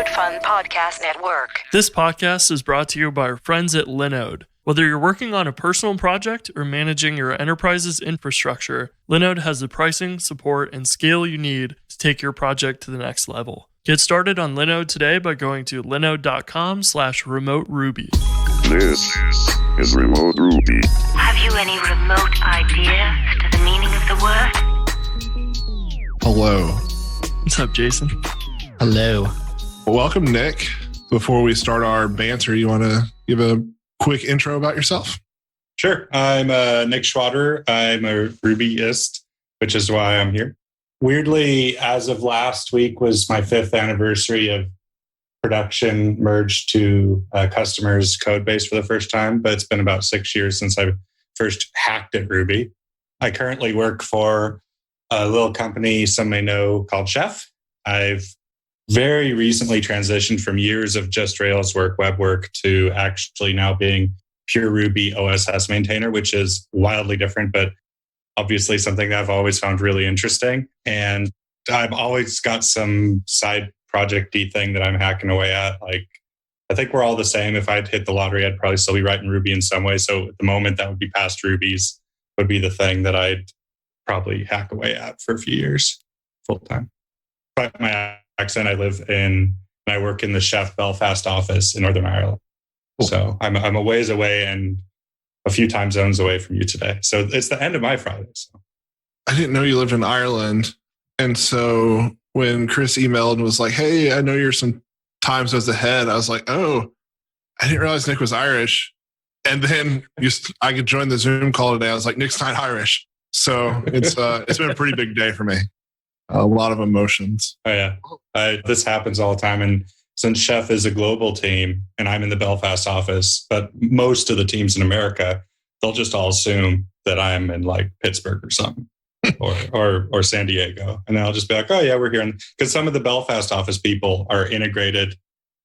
Good Fun Podcast Network. This podcast is brought to you by our friends at Linode. Whether you're working on a personal project or managing your enterprise's infrastructure, Linode has the pricing, support, and scale you need to take your project to the next level. Get started on Linode today by going to linode.com/remote Ruby. This is Remote Ruby. Have you any remote idea to the meaning of the word? Hello. What's up, Jason? Hello. Welcome, Nick. Before we start our banter, you want to give a quick intro about yourself? Sure. I'm Nick Schwaderer. I'm a Rubyist, which is why I'm here. Weirdly, as of last week was my 5th anniversary of production merged to customers' code base for the first time, but it's been about 6 years since I first hacked at Ruby. I currently work for a little company some may know called Chef. I've very recently transitioned from years of just Rails work, web work, to actually now being pure Ruby OSS maintainer, which is wildly different, but obviously something that I've always found really interesting. And I've always got some side project-y thing that I'm hacking away at. Like, I think we're all the same. If I'd hit the lottery, I'd probably still be writing Ruby in some way. So at the moment, that would be past Rubies would be the thing that I'd probably hack away at for a few years full time. But my accent, I work in the Chef Belfast office in Northern Ireland. Cool. So I'm a ways away and a few time zones away from you today. So it's the end of my Friday. So I didn't know you lived in Ireland. And so when Chris emailed and was like, hey, I know you're some time zones ahead, I was like, oh, I didn't realize Nick was Irish. And then I could join the Zoom call today. I was like, Nick's not Irish. So it's been a pretty big day for me. A lot of emotions. Oh, yeah. This happens all the time. And since Chef is a global team and I'm in the Belfast office, but most of the teams in America, they'll just all assume that I'm in like Pittsburgh or something or San Diego. And I'll just be like, oh, yeah, we're here. Because some of the Belfast office people are integrated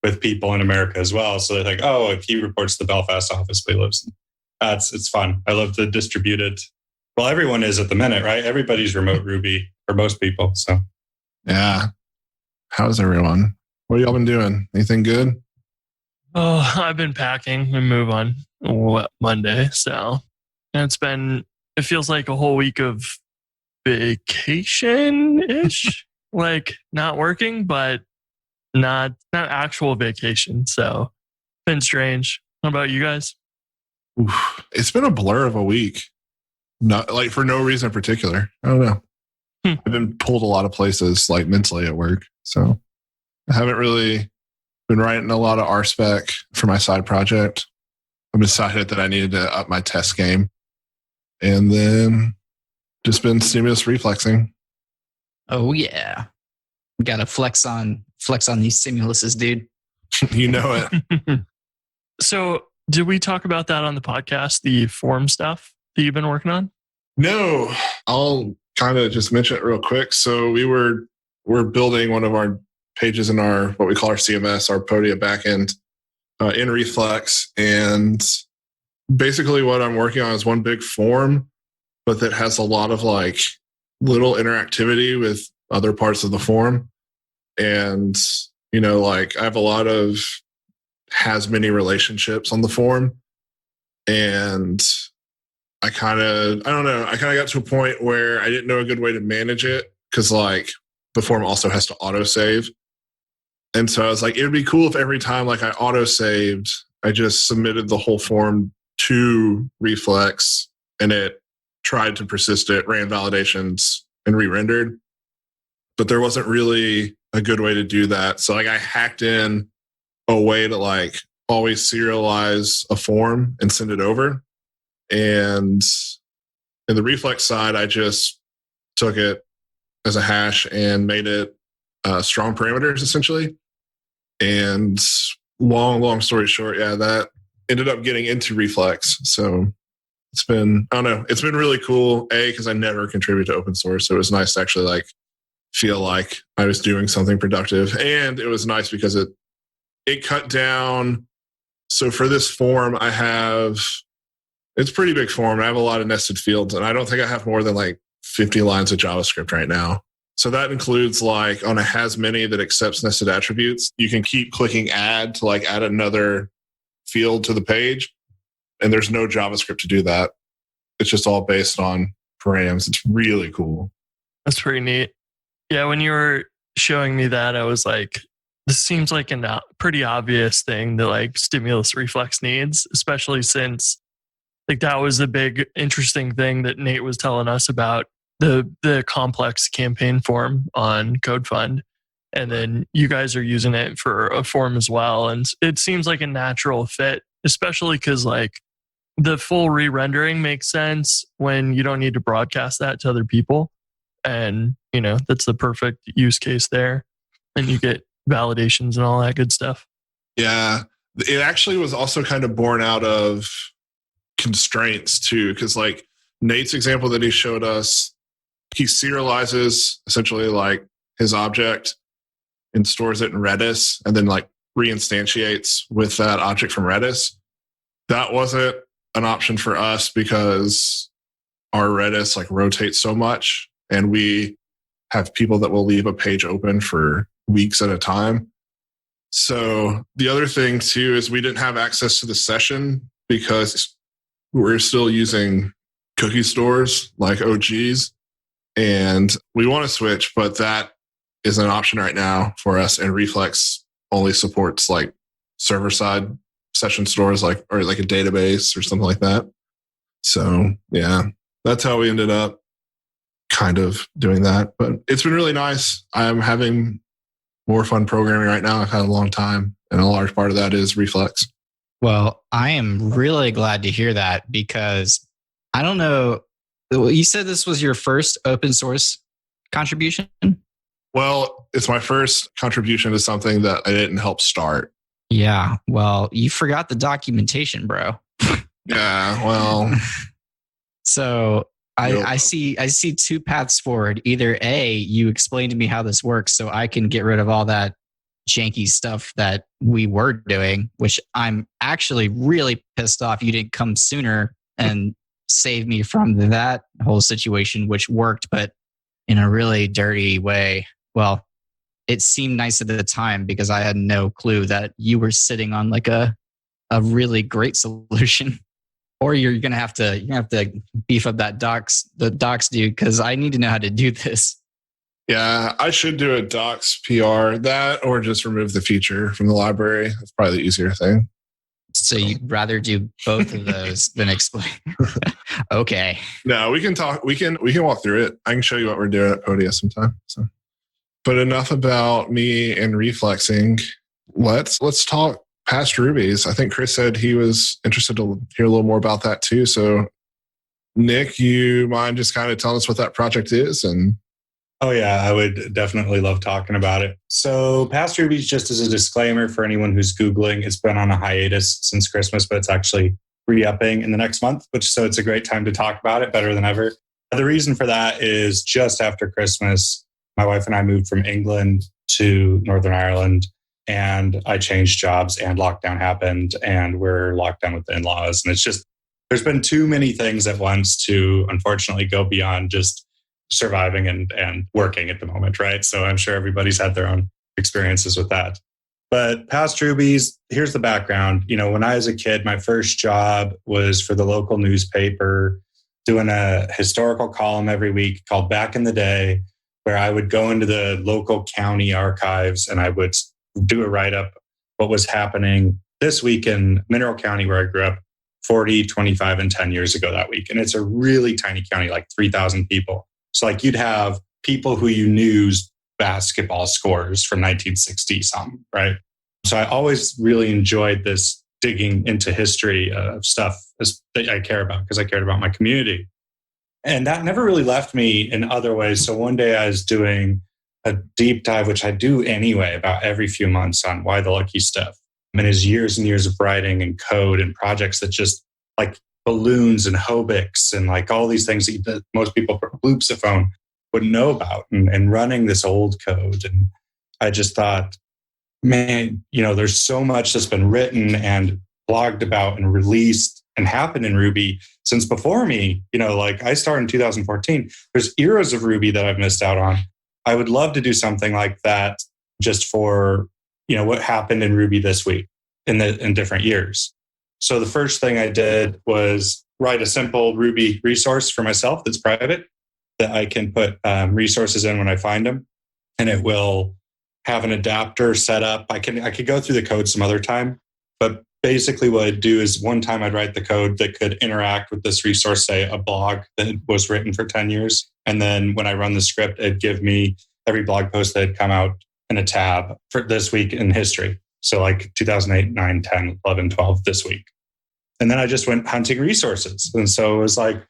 with people in America as well. So they're like, oh, if he reports to the Belfast office, but he lives in. It's fun. I love the distributed. Well, everyone is at the minute, right? Everybody's remote Ruby for most people. So, yeah. How's everyone? What have y'all been doing? Anything good? Oh, I've been packing. We move on Monday. So it feels like a whole week of vacation-ish. Like not working, but not actual vacation. So been strange. How about you guys? Oof. It's been a blur of a week. Not like for no reason in particular. I don't know. I've been pulled a lot of places like mentally at work. So I haven't really been writing a lot of RSpec for my side project. I decided that I needed to up my test game. And then just been stimulus reflexing. Oh yeah. Gotta flex on these stimuluses, dude. You know it. So did we talk about that on the podcast, the form stuff that you've been working on? No, I'll kind of just mention it real quick. So we're building one of our pages in our, what we call our CMS, our Podia backend in Reflex. And basically what I'm working on is one big form, but that has a lot of like little interactivity with other parts of the form. And, like I have a lot of has many relationships on the form. And I kind of got to a point where I didn't know a good way to manage it because like the form also has to autosave. And so I was like, it would be cool if every time like I autosaved, I just submitted the whole form to Reflex and it tried to persist it, ran validations and re-rendered. But there wasn't really a good way to do that. So like I hacked in a way to like always serialize a form and send it over. And in the Reflex side, I just took it as a hash and made it strong parameters essentially. And long story short, yeah, that ended up getting into Reflex. So it's been really cool. Because I never contribute to open source. So it was nice to actually like feel like I was doing something productive. And it was nice because it cut down. So for this form, it's a pretty big form. I have a lot of nested fields and I don't think I have more than like 50 lines of JavaScript right now. So that includes like on a has many that accepts nested attributes, you can keep clicking add to like add another field to the page. And there's no JavaScript to do that. It's just all based on params. It's really cool. That's pretty neat. Yeah, when you were showing me that, I was like, this seems like a pretty obvious thing that like Stimulus Reflex needs, especially since like that was a big interesting thing that Nate was telling us about the complex campaign form on CodeFund. And then you guys are using it for a form as well. And it seems like a natural fit, especially because like the full re-rendering makes sense when you don't need to broadcast that to other people. And, you know, that's the perfect use case there. And you get validations and all that good stuff. Yeah. It actually was also kind of born out of constraints too. Because like Nate's example that he showed us, he serializes essentially like his object and stores it in Redis and then like reinstantiates with that object from Redis. That wasn't an option for us because our Redis like rotates so much and we have people that will leave a page open for weeks at a time. So the other thing too is we didn't have access to the session because we're still using cookie stores like OGs. And we want to switch, but that is an option right now for us. And Reflex only supports like server side session stores, like or like a database or something like that. So yeah, that's how we ended up kind of doing that. But it's been really nice. I'm having more fun programming right now. I've had a long time, and a large part of that is Reflex. Well, I am really glad to hear that because I don't know. You said this was your first open source contribution? Well, it's my first contribution to something that I didn't help start. Yeah. Well, you forgot the documentation, bro. Yeah. Well. So I see two paths forward. Either A, you explain to me how this works so I can get rid of all that janky stuff that we were doing, which I'm actually really pissed off you didn't come sooner and save me from that whole situation, which worked, but in a really dirty way. Well, it seemed nice at the time because I had no clue that you were sitting on like a really great solution. Or you're gonna have to beef up the docs dude, because I need to know how to do this. Yeah, I should do a docs PR, that or just remove the feature from the library. That's probably the easier thing. So you'd rather do both of those than explain? Okay. No, we can talk. We can walk through it. I can show you what we're doing at Podia sometime. So, but enough about me and reflexing. Let's talk past Rubies. I think Chris said he was interested to hear a little more about that too. So, Nick, you mind just kind of telling us what that project is? And oh yeah, I would definitely love talking about it. So past Rubies, just as a disclaimer for anyone who's Googling, it's been on a hiatus since Christmas, but it's actually re-upping in the next month, so it's a great time to talk about it, better than ever. The reason for that is just after Christmas, my wife and I moved from England to Northern Ireland, and I changed jobs and lockdown happened, and we're locked down with the in-laws. And it's just, there's been too many things at once to unfortunately go beyond just surviving and working at the moment, right? So I'm sure everybody's had their own experiences with that. But past Rubies, here's the background. You know, when I was a kid, my first job was for the local newspaper, doing a historical column every week called Back in the Day, where I would go into the local county archives and I would do a write-up what was happening this week in Mineral County, where I grew up 40, 25, and 10 years ago that week. And it's a really tiny county, like 3,000 people. So like you'd have people who you knew's basketball scores from 1960 something, right? So I always really enjoyed this digging into history of stuff that I care about because I cared about my community. And that never really left me in other ways. So one day I was doing a deep dive, which I do anyway, about every few months on Why the Lucky Stuff. I mean, it's years and years of writing and code and projects that just like balloons and Hobix and like all these things that most people from Loopsophone wouldn't know about and running this old code. And I just thought, man, you know, there's so much that's been written and blogged about and released and happened in Ruby since before me. You know, like I started in 2014. There's eras of Ruby that I've missed out on. I would love to do something like that just for, what happened in Ruby this week in different years. So the first thing I did was write a simple Ruby resource for myself that's private that I can put resources in when I find them. And it will have an adapter set up. I could go through the code some other time, but basically what I'd do is one time I'd write the code that could interact with this resource, say a blog that was written for 10 years. And then when I run the script, it'd give me every blog post that had come out in a tab for this week in history. So like 2008, 9, 10, 11, 12 this week. And then I just went hunting resources. And so it was like,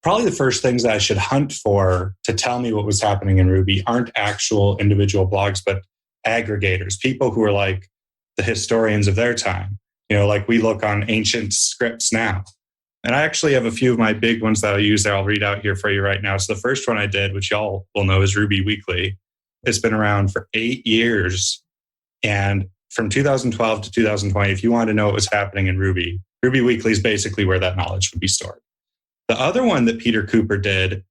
probably the first things that I should hunt for to tell me what was happening in Ruby aren't actual individual blogs, but aggregators, people who are like the historians of their time. Like we look on ancient scripts now. And I actually have a few of my big ones that I'll use there. I'll read out here for you right now. So the first one I did, which y'all will know, is Ruby Weekly. It's been around for 8 years. And from 2012 to 2020, if you want to know what was happening in Ruby, Ruby Weekly is basically where that knowledge would be stored. The other one that Peter Cooper did,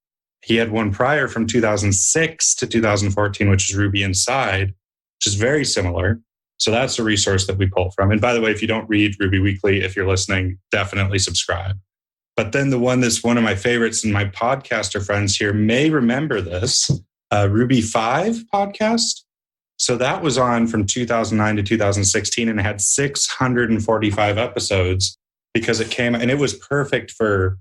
he had one prior from 2006 to 2014, which is Ruby Inside, which is very similar. So that's a resource that we pull from. And by the way, if you don't read Ruby Weekly, if you're listening, definitely subscribe. But then the one that's one of my favorites, and my podcaster friends here may remember this, Ruby 5 podcast. So that was on from 2009 to 2016, and it had 645 episodes because it came, and it was perfect for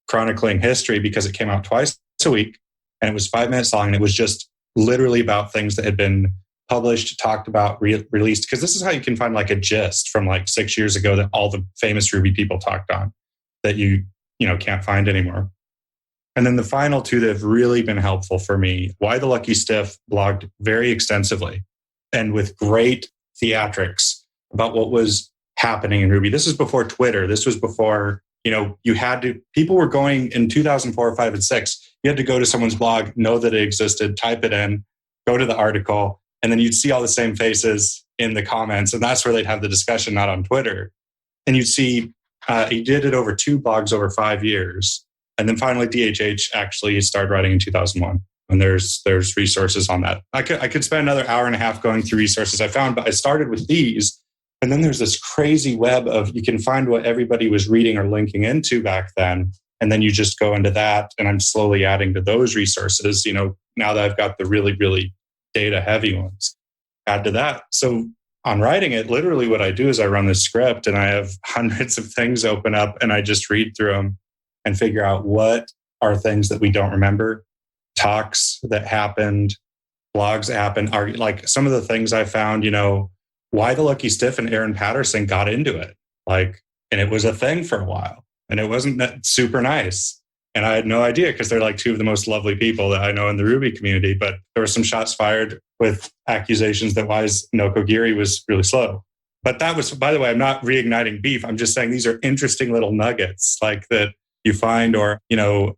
chronicling history because it came out twice a week, and it was 5 minutes long, and it was just literally about things that had been published, talked about, released. Because this is how you can find like a gist from like 6 years ago that all the famous Ruby people talked on that you can't find anymore. And then the final two that have really been helpful for me, Why the Lucky Stiff blogged very extensively and with great theatrics about what was happening in Ruby. This is before Twitter. This was before, people were going in 2004, 5, and 6. You had to go to someone's blog, know that it existed, type it in, go to the article, and then you'd see all the same faces in the comments. And that's where they'd have the discussion, not on Twitter. And you'd see, he did it over 2 blogs over 5 years. And then finally, DHH actually started writing in 2001. And there's resources on that. I could spend another hour and a half going through resources I found, but I started with these. And then there's this crazy web of, you can find what everybody was reading or linking into back then. And then you just go into that. And I'm slowly adding to those resources, now that I've got the really, really data heavy ones, add to that. So on writing it, literally what I do is I run the script and I have hundreds of things open up and I just read through them and figure out what are things that we don't remember, talks that happened, blogs that happened, are like some of the things I found, Why the Lucky Stiff and Aaron Patterson got into it. And it was a thing for a while and it wasn't super nice. And I had no idea because they're like 2 of the most lovely people that I know in the Ruby community. But there were some shots fired with accusations that Wise Nokogiri was really slow. But that was, by the way, I'm not reigniting beef. I'm just saying these are interesting little nuggets like that you find, or,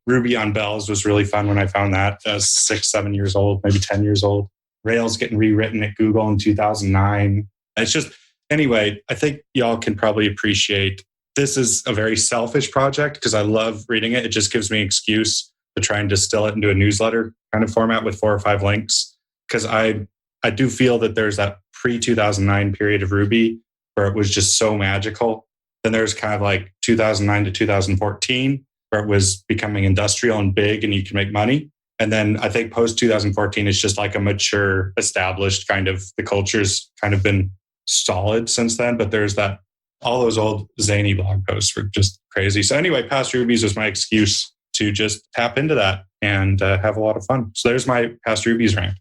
Ruby on Bells was really fun when I found that. I was 6, 7 years old, maybe 10 years old. Rails getting rewritten at Google in 2009. It's just, anyway, I think y'all can probably appreciate this is a very selfish project because I love reading it. It just gives me an excuse to try and distill it into a newsletter kind of format with 4 or 5 links. Because I do feel that there's that pre-2009 period of Ruby where it was just so magical. Then there's kind of like 2009 to 2014 where it was becoming industrial and big and you can make money. And then I think post-2014 is just like a mature, established kind of, the culture's kind of been solid since then. But there's that, all those old zany blog posts were just crazy. So anyway, Past Rubies was my excuse to just tap into that and have a lot of fun. So there's my Past Rubies rant.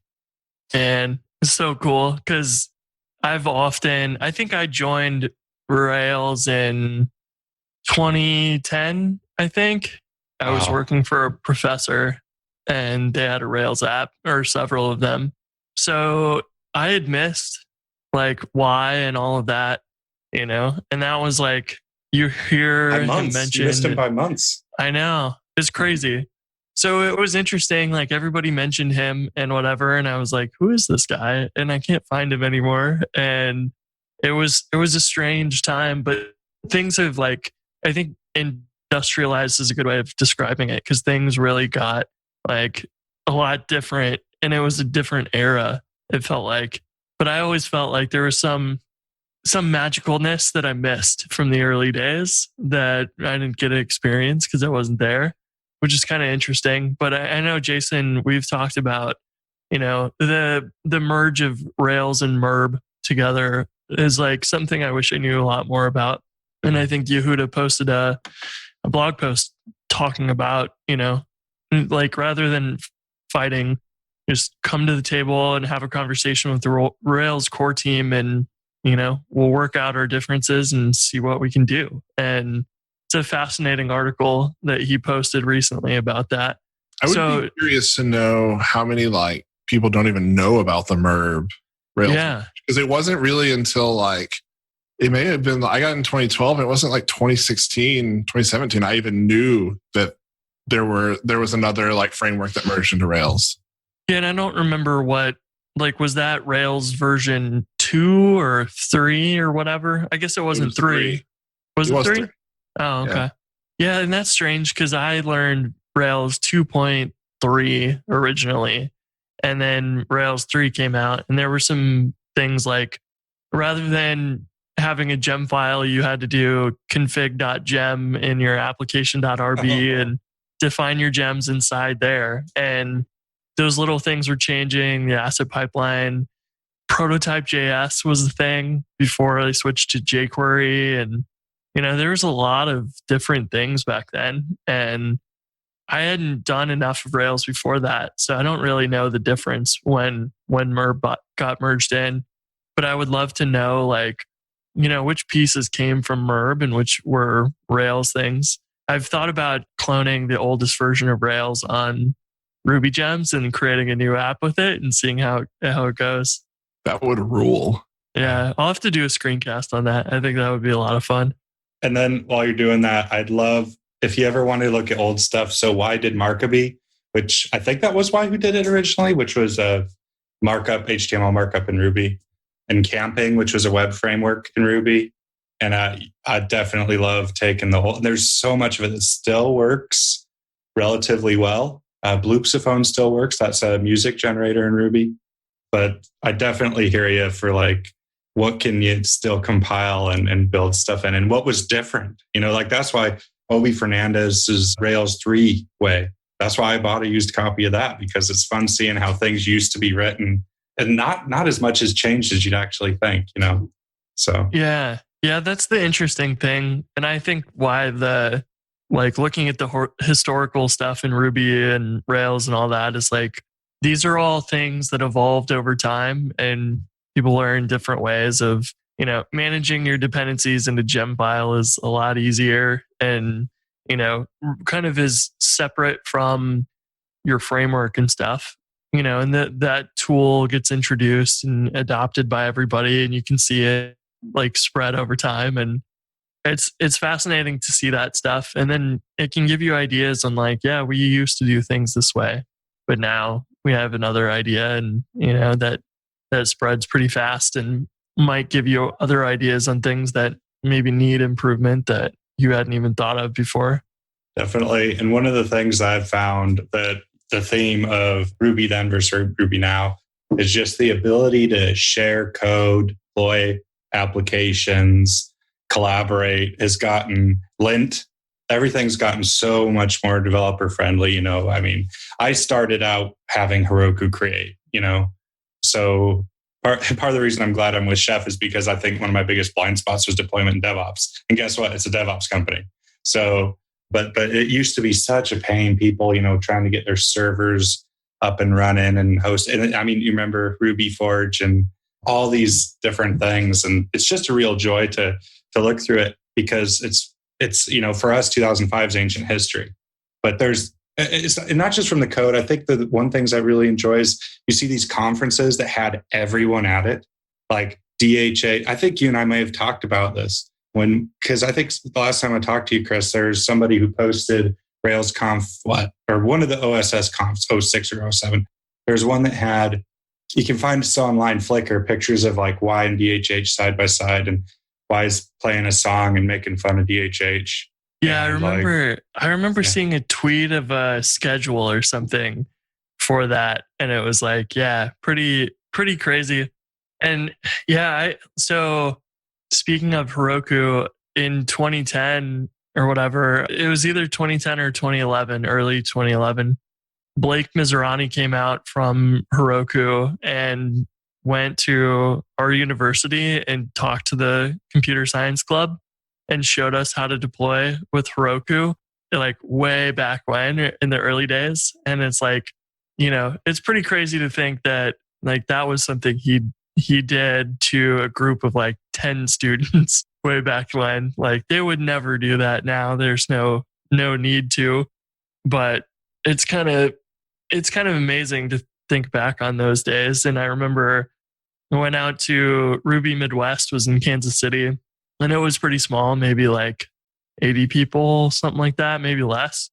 And it's so cool because I think I joined Rails in 2010, I think. I was working for a professor and they had a Rails app or several of them. So I had missed like why and all of that, and that was like, you hear him mentioned. You missed him by months. I know. It's crazy. So it was interesting. Like everybody mentioned him and whatever. And I was like, who is this guy? And I can't find him anymore. And it was a strange time, but things have I think industrialized is a good way of describing it because things really got like a lot different and it was a different era, it felt like. But I always felt like there was some magicalness that I missed from the early days that I didn't get to experience because I wasn't there, which is kind of interesting. But I know, Jason, we've talked about, the merge of Rails and Merb together is like something I wish I knew a lot more about. And I think Yehuda posted a blog post talking about, like rather than fighting, just come to the table and have a conversation with the Rails core team, and we'll work out our differences and see what we can do. And it's a fascinating article that he posted recently about that. I would be curious to know how many people don't even know about the Merb Rails. Yeah, because it wasn't really until it may have been, I got in 2012, and it wasn't 2016, 2017. I even knew that there was another framework that merged into Rails. Yeah, and I don't remember what, was that Rails version 2 or 3 or whatever? I guess it wasn't 3. Was it 3? Oh, okay. Yeah, and that's strange because I learned Rails 2.3 originally, and then Rails 3 came out, and there were some things rather than having a gem file, you had to do config.gem in your application.rb and define your gems inside there. And those little things were changing. The asset pipeline, prototype.js was the thing before they switched to jQuery. And, there was a lot of different things back then. And I hadn't done enough of Rails before that. So I don't really know the difference when Merb got merged in. But I would love to know, which pieces came from Merb and which were Rails things. I've thought about cloning the oldest version of Rails on Ruby gems and creating a new app with it and seeing how it goes. That would rule. Yeah, I'll have to do a screencast on that. I think that would be a lot of fun. And then while you're doing that, I'd love, if you ever want to look at old stuff, so why did Markaby, which I think that was why who did it originally, which was a markup, HTML markup in Ruby, and Camping, which was a web framework in Ruby. And I definitely love taking the whole, there's so much of it that still works relatively well. Bloopsophone still works. That's a music generator in Ruby. But I definitely hear you for what can you still compile and build stuff in? And what was different? That's why Obi Fernandez's Rails 3 way. That's why I bought a used copy of that, because it's fun seeing how things used to be written. And not as much has changed as you'd actually think, So yeah, that's the interesting thing, and I think why looking at the historical stuff in Ruby and Rails and all that is these are all things that evolved over time, and people learn different ways of managing your dependencies in a gem file is a lot easier, and kind of is separate from your framework and stuff. And that tool gets introduced and adopted by everybody, and you can see it spread over time. And it's fascinating to see that stuff. And then it can give you ideas on we used to do things this way, but now we have another idea, and that spreads pretty fast and might give you other ideas on things that maybe need improvement that you hadn't even thought of before. Definitely. And one of the things I've found that the theme of Ruby then versus Ruby now is just the ability to share code, deploy applications, collaborate has gotten lint. Everything's gotten so much more developer friendly. I started out having Heroku create, so part of the reason I'm glad I'm with Chef is because I think one of my biggest blind spots was deployment and DevOps. And guess what? It's a DevOps company. So, but it used to be such a pain, people, trying to get their servers up and running and host. And you remember Ruby Forge and all these different things. And it's just a real joy to look through it, because it's for us, 2005 is ancient history. But it's not just from the code. I think the one things I really enjoy is you see these conferences that had everyone at it, like DHA. I think you and I may have talked about this because I think the last time I talked to you, Chris, there's somebody who posted RailsConf, or one of the OSS confs, 06 or 07. There's one that had, you can find this online, Flickr, pictures of Y and DHH side by side, and Y is playing a song and making fun of DHH. Yeah, I remember seeing a tweet of a schedule or something for that. And it was like, yeah, pretty crazy. And yeah, so speaking of Heroku, in 2010 or whatever, it was either 2010 or 2011, early 2011, Blake Mizurani came out from Heroku and went to our university and talked to the computer science club and showed us how to deploy with Heroku, like way back when in the early days. And it's like, it's pretty crazy to think that like that was something he did to a group of like 10 students way back when. Like they would never do that now. There's no need to, but it's kind of amazing to think back on those days. And I remember I went out to Ruby Midwest, was in Kansas City, and it was pretty small, maybe like 80 people, something like that, maybe less.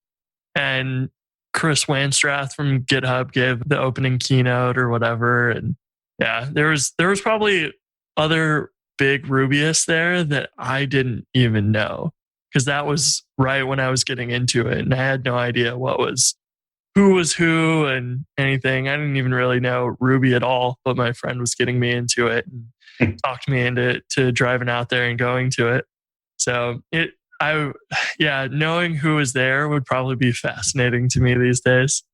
And Chris Wanstrath from GitHub gave the opening keynote or whatever. And yeah, there was probably other big Rubyists there that I didn't even know, because that was right when I was getting into it. And I had no idea who was who and anything. I didn't even really know Ruby at all, but my friend was getting me into it and talked me into driving out there and going to it. So knowing who was there would probably be fascinating to me these days.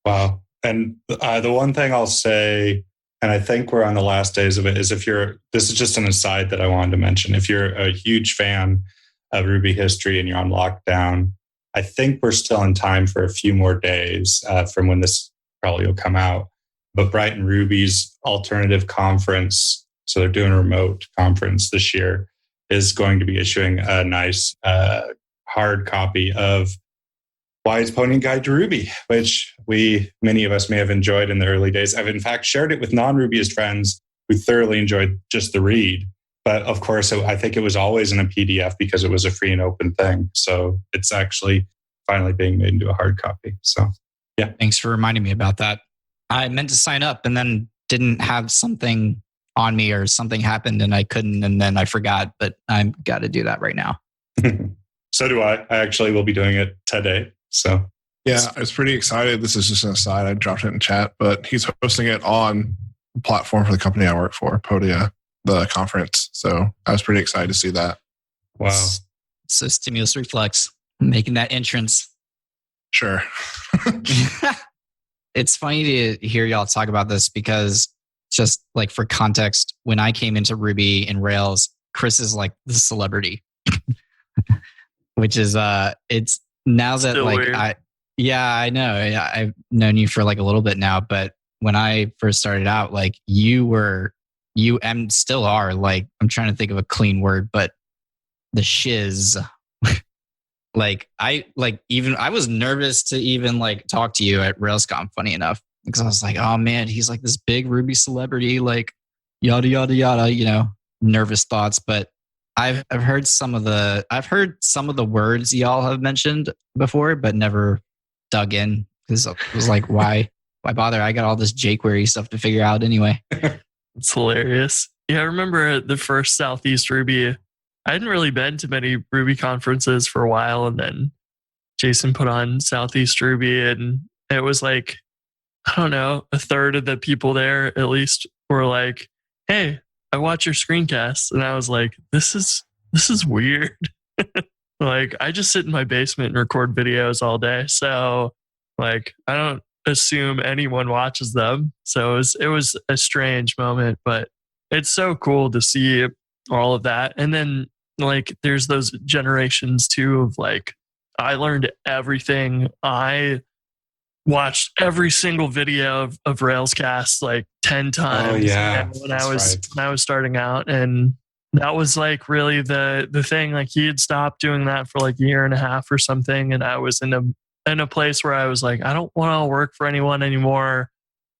Wow. And the one thing I'll say, and I think we're on the last days of it, is this is just an aside that I wanted to mention. If you're a huge fan of Ruby history and you're on lockdown, I think we're still in time for a few more days from when this probably will come out. But Brighton Ruby's alternative conference, so they're doing a remote conference this year, is going to be issuing a nice hard copy of Wise Pony Guide to Ruby, which many of us may have enjoyed in the early days. I've in fact shared it with non-Rubyist friends who thoroughly enjoyed just the read. But of course, I think it was always in a PDF because it was a free and open thing. So it's actually finally being made into a hard copy. So yeah. Thanks for reminding me about that. I meant to sign up and then didn't have something on me, or something happened and I couldn't, and then I forgot, but I've got to do that right now. So do I. I actually will be doing it today. So yeah, I was pretty excited. This is just an aside. I dropped it in chat, but he's hosting it on the platform for the company I work for, Podia, the conference. So I was pretty excited to see that. Wow. So Stimulus Reflex making that entrance. Sure. It's funny to hear y'all talk about this because, just like for context, when I came into Ruby and Rails, Chris is like the celebrity, which is it's now that still like weird. I know I've known you for like a little bit now, but when I first started out, like you and still are, like, I'm trying to think of a clean word, but the shiz. I was nervous to even like talk to you at RailsConf, funny enough, because I was like, oh man, he's like this big Ruby celebrity, like yada yada yada, nervous thoughts. But I've heard some of the words y'all have mentioned before, but never dug in, because it was like, why bother? I got all this jQuery stuff to figure out anyway. It's hilarious. Yeah, I remember the first Southeast Ruby. I hadn't really been to many Ruby conferences for a while, and then Jason put on Southeast Ruby, and it was like, I don't know, a third of the people there at least were like, hey, I watch your screencasts. And I was like, this is weird. Like, I just sit in my basement and record videos all day. So like, I don't assume anyone watches them. So it was a strange moment, but it's so cool to see all of that. And then like, there's those generations too of like, I learned everything. I watched every single video of Railscast like 10 times. Oh, yeah. When I was starting out, and that was like really the thing. Like, he had stopped doing that for like a year and a half or something, and I was in a place where I was like, I don't want to work for anyone anymore.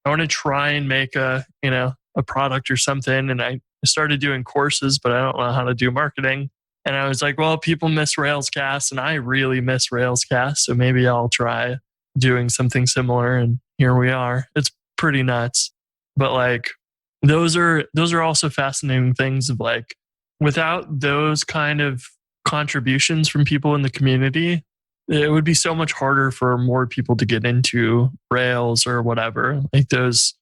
I want to try and make a product or something. And I started doing courses, but I don't know how to do marketing. And I was like, well, people miss Railscast, and I really miss Railscast, so maybe I'll try doing something similar. And here we are. It's pretty nuts. But like, those are also fascinating things of like, without those kind of contributions from people in the community, it would be so much harder for more people to get into Rails or whatever. Like those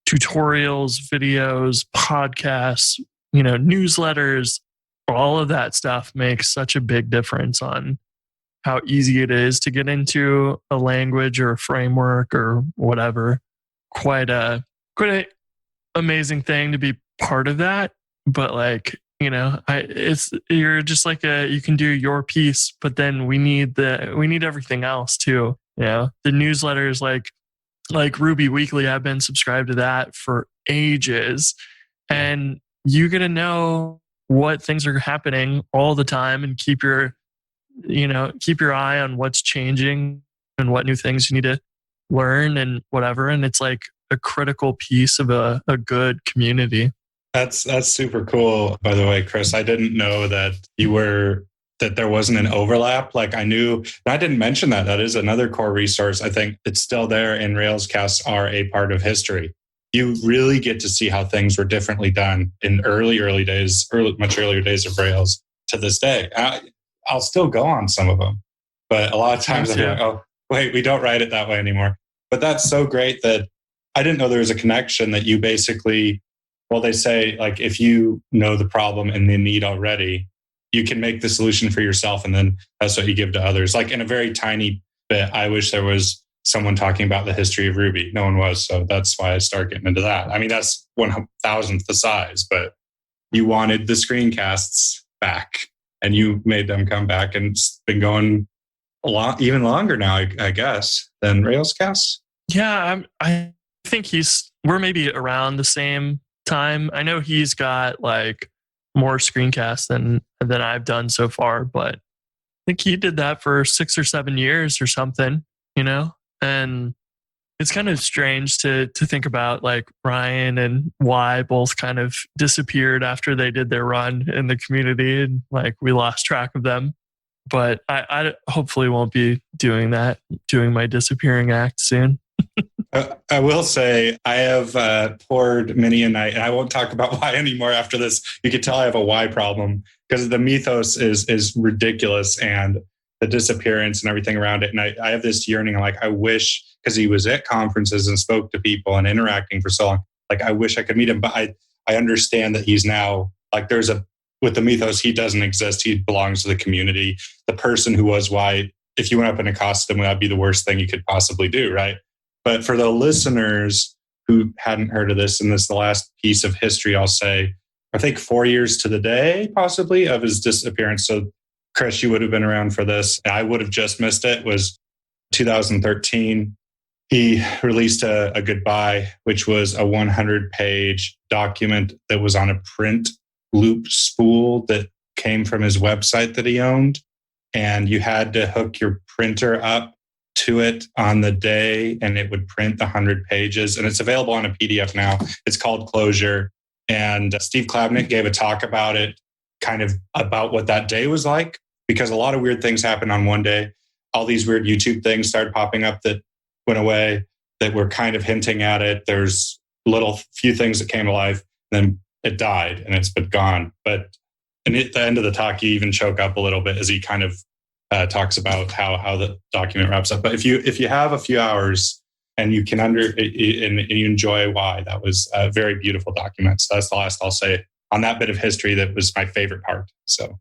tutorials, videos, podcasts, newsletters, all of that stuff makes such a big difference on how easy it is to get into a language or a framework or whatever. Quite a amazing thing to be part of that. But like, you're just like you can do your piece, but then we need everything else too. The newsletters like Ruby Weekly, I've been subscribed to that for ages, and you get to know what things are happening all the time and keep your eye on what's changing and what new things you need to learn and whatever. And it's like a critical piece of a good community. That's super cool, by the way, Chris. I didn't know that there wasn't an overlap. Like I knew, and I didn't mention that. That is another core resource. I think it's still there, and Railscasts are a part of history. You really get to see how things were differently done in much earlier days of Rails to this day. I'll still go on some of them, but a lot of times I'm like, oh, wait, we don't write it that way anymore. But that's so great that I didn't know there was a connection that you basically, well, they say like if you know the problem and the need already, you can make the solution for yourself, and then that's what you give to others. Like in a very tiny bit, I wish there was someone talking about the history of Ruby. No one was, so that's why I start getting into that. I mean, that's 1,000th the size, but you wanted the screencasts back, and you made them come back, and it's been going a lot, even longer now, I guess, than Railscasts. Yeah, I think we're maybe around the same time. I know he's got like more screencasts than I've done so far, but I think he did that for 6 or 7 years or something, and it's kind of strange to think about like Ryan and Y both kind of disappeared after they did their run in the community, and like we lost track of them. But I hopefully won't be doing my disappearing act soon. I will say I have poured many a night, and I won't talk about why anymore after this. You can tell I have a why problem because the mythos is ridiculous, and the disappearance and everything around it. And I have this yearning, like I wish, because he was at conferences and spoke to people and interacting for so long, like I wish I could meet him. But I understand that he's now like with the mythos, he doesn't exist. He belongs to the community. The person who was why, if you went up and accosted him, that'd be the worst thing you could possibly do, right? But for the listeners who hadn't heard of this, and this is the last piece of history, I'll say, I think 4 years to the day, possibly, of his disappearance. So, Chris, you would have been around for this. I would have just missed it. It was 2013. He released a goodbye, which was a 100-page document that was on a print loop spool that came from his website that he owned. And you had to hook your printer up to it on the day, and it would print the 100 pages. And it's available on a PDF now. It's called Closure. And Steve Klabnik gave a talk about it, kind of about what that day was like, because a lot of weird things happened on one day. All these weird YouTube things started popping up that went away, that were kind of hinting at it. There's few things that came to life, then it died and it's been gone. But at the end of the talk, you even choke up a little bit as he kind of talks about how the document wraps up. But if you have a few hours and you can and you enjoy why, that was a very beautiful document. So that's the last I'll say on that bit of history. That was my favorite part. So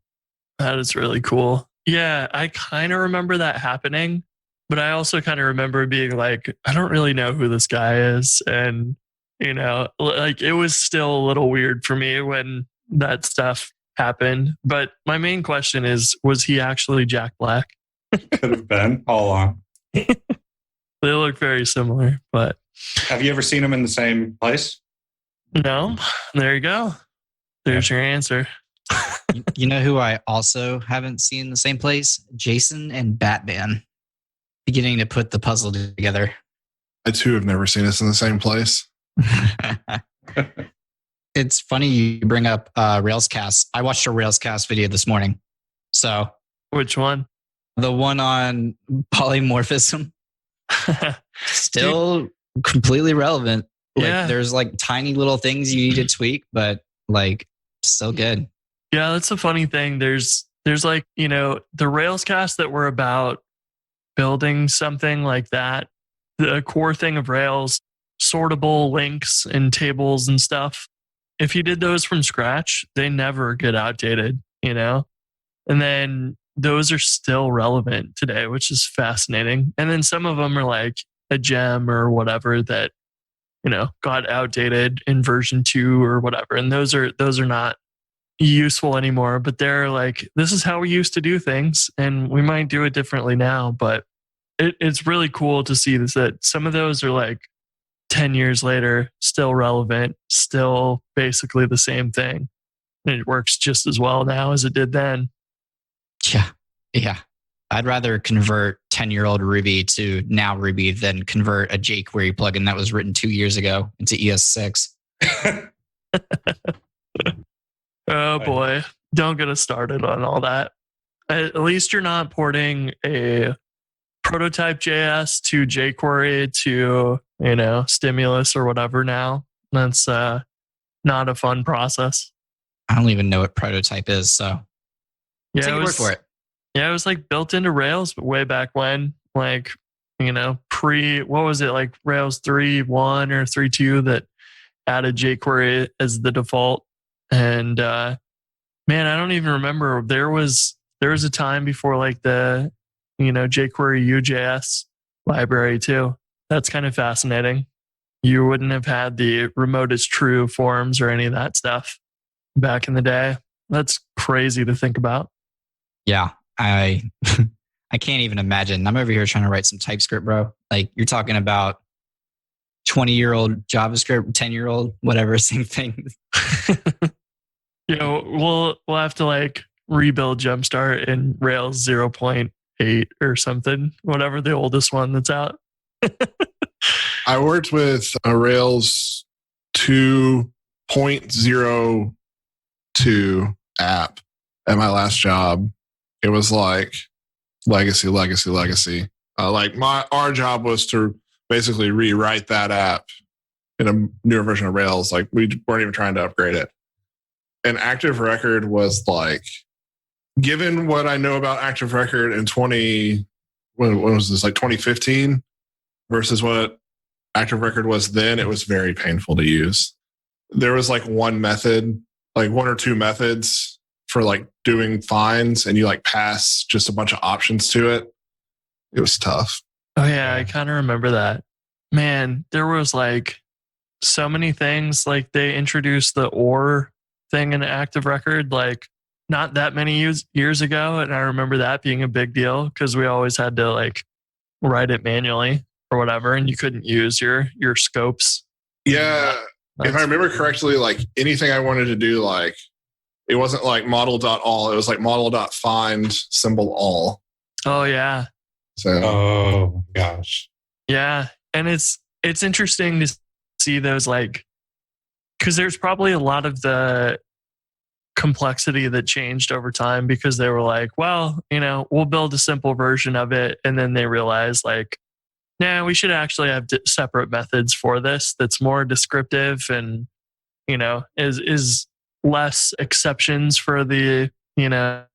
that is really cool. Yeah, I kind of remember that happening, but I also kind of remember being like, I don't really know who this guy is. And, like it was still a little weird for me when that stuff happened. But my main question is, was he actually Jack Black? Could have been all along. They look very similar, but have you ever seen them in the same place? No. There you go. There's your answer. You know who I also haven't seen in the same place? Jason and Batman. Beginning to put the puzzle together. I too have never seen us in the same place. It's funny you bring up Railscast. I watched a Railscast video this morning. So, which one? The one on polymorphism. Still completely relevant. Like, there's like tiny little things you need to tweak, but like still good. Yeah, that's a funny thing. There's like, the Railscasts that were about building something like that, the core thing of Rails, sortable links and tables and stuff, if you did those from scratch, they never get outdated, you know? And then those are still relevant today, which is fascinating. And then some of them are like a gem or whatever that, you know, got outdated in version 2 or whatever. And those are not useful anymore, but they're like, this is how we used to do things and we might do it differently now. But it's really cool to see this, that some of those are like 10 years later, still relevant, still basically the same thing. And it works just as well now as it did then. Yeah. I'd rather convert 10-year-old Ruby to now Ruby than convert a jQuery plugin that was written 2 years ago into ES6. Oh boy, don't get us started on all that. At least you're not porting a prototype JS to jQuery to, you know, Stimulus or whatever now. That's not a fun process. I don't even know what prototype is, so yeah, take your word for it. Yeah, it was like built into Rails way back when, like, you know, what was it, like Rails 3.1 or 3.2 that added jQuery as the default. And man, I don't even remember. There was a time before like the, you know, jQuery UJS library too. That's kind of fascinating. You wouldn't have had the remote is true forms or any of that stuff back in the day. That's crazy to think about. Yeah, I can't even imagine. I'm over here trying to write some TypeScript, bro. Like you're talking about 20-year-old JavaScript, 10-year-old, whatever, same thing. You know, we'll have to like rebuild Jumpstart in Rails 0.8 or something, whatever the oldest one that's out. I worked with a Rails 2.02 app at my last job. It was like legacy. Like our job was to basically rewrite that app in a newer version of Rails. Like we weren't even trying to upgrade it. And Active Record was like, given what I know about Active Record in when was this, like 2015 versus what Active Record was then, it was very painful to use. There was like one method, like one or two methods for like doing finds, and you like pass just a bunch of options to it. It was tough. Oh yeah, I kind of remember that. Man, there was like so many things. Like they introduced the OR thing in Active Record like not that many years ago, and I remember that being a big deal because we always had to like write it manually or whatever, and you couldn't use your scopes. Yeah, if I remember correctly, like anything I wanted to do, like it wasn't like model.all, it was like model.find symbol all. Oh yeah. So oh gosh. Yeah, and it's interesting to see those, like, because there's probably a lot of the complexity that changed over time because they were like, well, you know, we'll build a simple version of it, and then they realized like, nah, we should actually have separate methods for this that's more descriptive and, you know, is less exceptions for the, you know,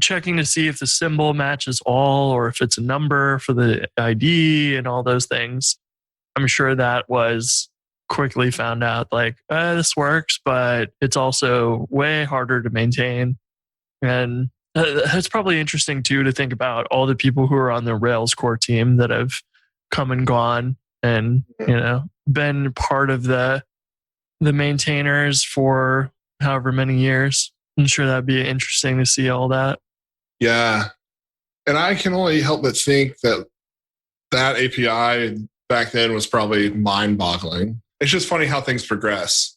checking to see if the symbol matches all or if it's a number for the ID and all those things. I'm sure that was quickly found out like, this works, but it's also way harder to maintain. And it's probably interesting too to think about all the people who are on the Rails core team that have come and gone and, you know, been part of the maintainers for however many years. I'm sure that'd be interesting to see all that. Yeah. And I can only help but think that API back then was probably mind-boggling. It's just funny how things progress.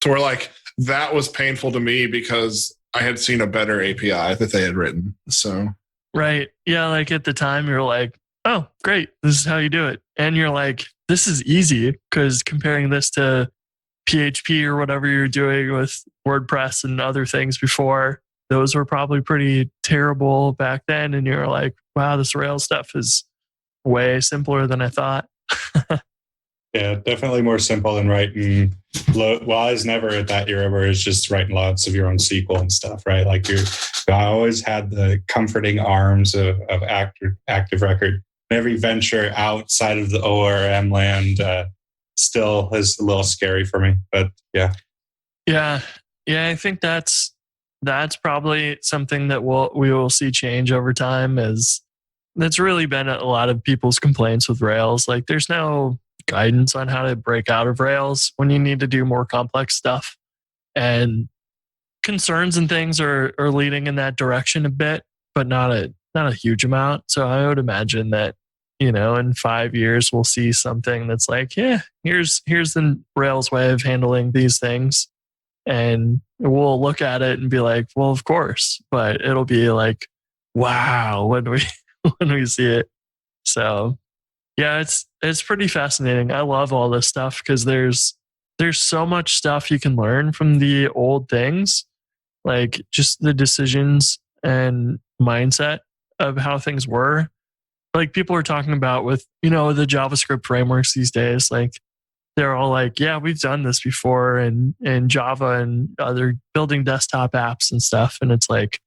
To where like that was painful to me because I had seen a better API that they had written. So right. Yeah, like at the time you're like, oh, great, this is how you do it. And you're like, this is easy because comparing this to PHP or whatever you're doing with WordPress and other things before, those were probably pretty terrible back then. And you're like, wow, this Rails stuff is way simpler than I thought. Yeah, definitely more simple than writing. Well, I was never at that era where it's just writing lots of your own SQL and stuff, right? Like I always had the comforting arms of Active Record. Every venture outside of the ORM land still is a little scary for me, but yeah. Yeah. I think that's probably something that we will see change over time. That's really been a lot of people's complaints with Rails. Like, there's no guidance on how to break out of Rails when you need to do more complex stuff, and concerns and things are leading in that direction a bit, but not a huge amount. So I would imagine that, in 5 years we'll see something that's like, yeah, here's the Rails way of handling these things, and we'll look at it and be like, well, of course, but it'll be like, wow, when we see it. So yeah, it's pretty fascinating. I love all this stuff because there's so much stuff you can learn from the old things, like just the decisions and mindset of how things were. Like, people are talking about with, the JavaScript frameworks these days, like they're all like, yeah, we've done this before in Java and other building desktop apps and stuff. And it's like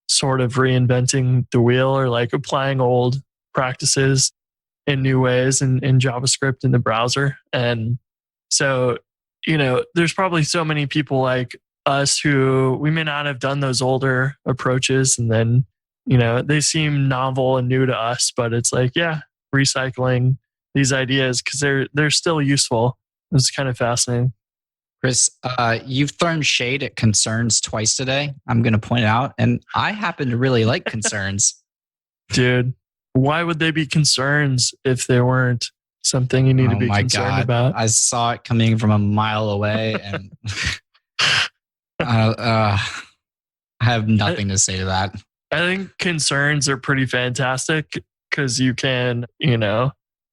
sort of reinventing the wheel, or like applying old practices in new ways in JavaScript in the browser. And so, there's probably so many people like us who we may not have done those older approaches, and then, they seem novel and new to us, but it's like, yeah, recycling these ideas because they're still useful. It's kind of fascinating. Chris, you've thrown shade at concerns twice today. I'm going to point out, and I happen to really like concerns. Dude, why would they be concerns if they weren't something you need to be concerned about? I saw it coming from a mile away, and I have nothing to say to that. I think concerns are pretty fantastic because you can,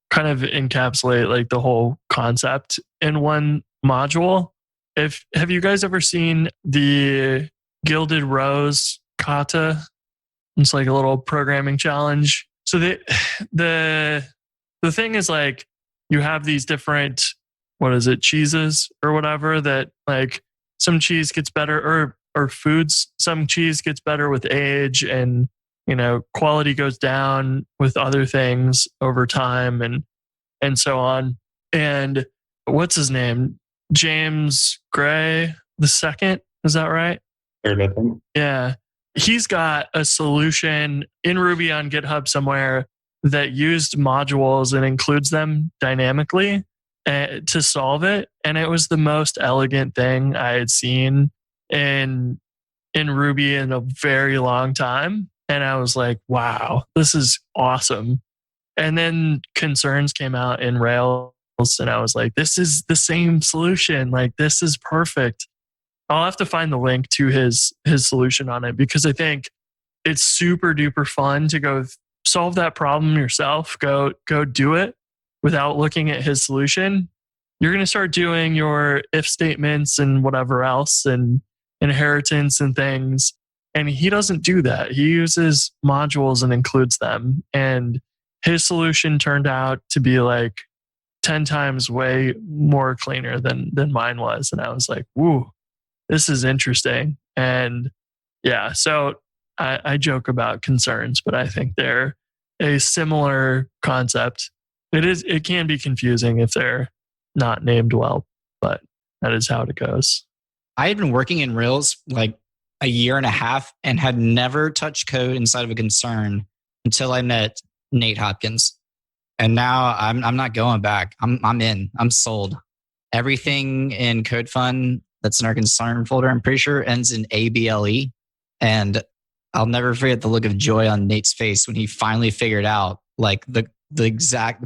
kind of encapsulate like the whole concept in one module. Have you guys ever seen the Gilded Rose Kata? It's like a little programming challenge. So the thing is, like, you have these different, cheeses or whatever, that like some cheese gets better, or foods, some cheese gets better with age, and quality goes down with other things over time, and so on. And what's his name? James Gray II, is that right? Yeah. He's got a solution in Ruby on GitHub somewhere that used modules and includes them dynamically to solve it. And it was the most elegant thing I had seen in Ruby in a very long time. And I was like, wow, this is awesome. And then concerns came out in Rails, and I was like, this is the same solution. Like, this is perfect. I'll have to find the link to his solution on it, because I think it's super duper fun to go solve that problem yourself. Go do it without looking at his solution. You're going to start doing your if statements and whatever else and inheritance and things. And he doesn't do that. He uses modules and includes them. And his solution turned out to be like 10 times way more cleaner than mine was. And I was like, woo, this is interesting. And yeah, so I joke about concerns, but I think they're a similar concept. It can be confusing if they're not named well, but that is how it goes. I had been working in Rails like a year and a half and had never touched code inside of a concern until I met Nate Hopkins. And now I'm not going back. I'm in. I'm sold. Everything in CodeFund that's in our concern folder, I'm pretty sure, ends in ABLE. And I'll never forget the look of joy on Nate's face when he finally figured out like the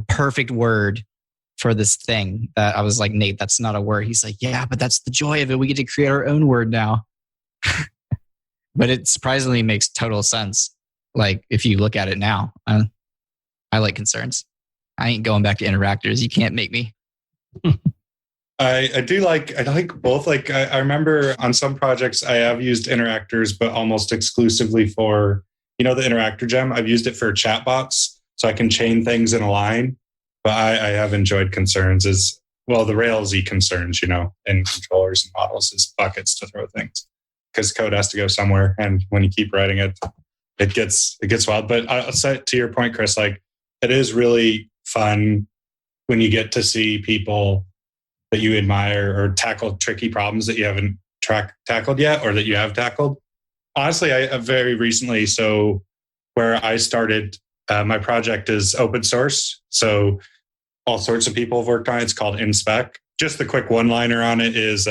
perfect word for this thing. That I was like, Nate, that's not a word. He's like, yeah, but that's the joy of it. We get to create our own word now. But it surprisingly makes total sense. Like, if you look at it now, I like concerns. I ain't going back to interactors. You can't make me. I like both. Like, I remember on some projects I have used interactors, but almost exclusively for, the interactor gem. I've used it for chatbots, so I can chain things in a line. But I have enjoyed concerns as well, the Railsy concerns, in controllers and models is buckets to throw things because code has to go somewhere. And when you keep writing it, it gets wild. But I'll say to your point, Chris, like it is really fun when you get to see people that you admire or tackle tricky problems that you haven't tackled yet or that you have tackled. Honestly, I very recently, so where I started, my project is open source. So all sorts of people have worked on it. It's called InSpec. Just the quick one-liner on it is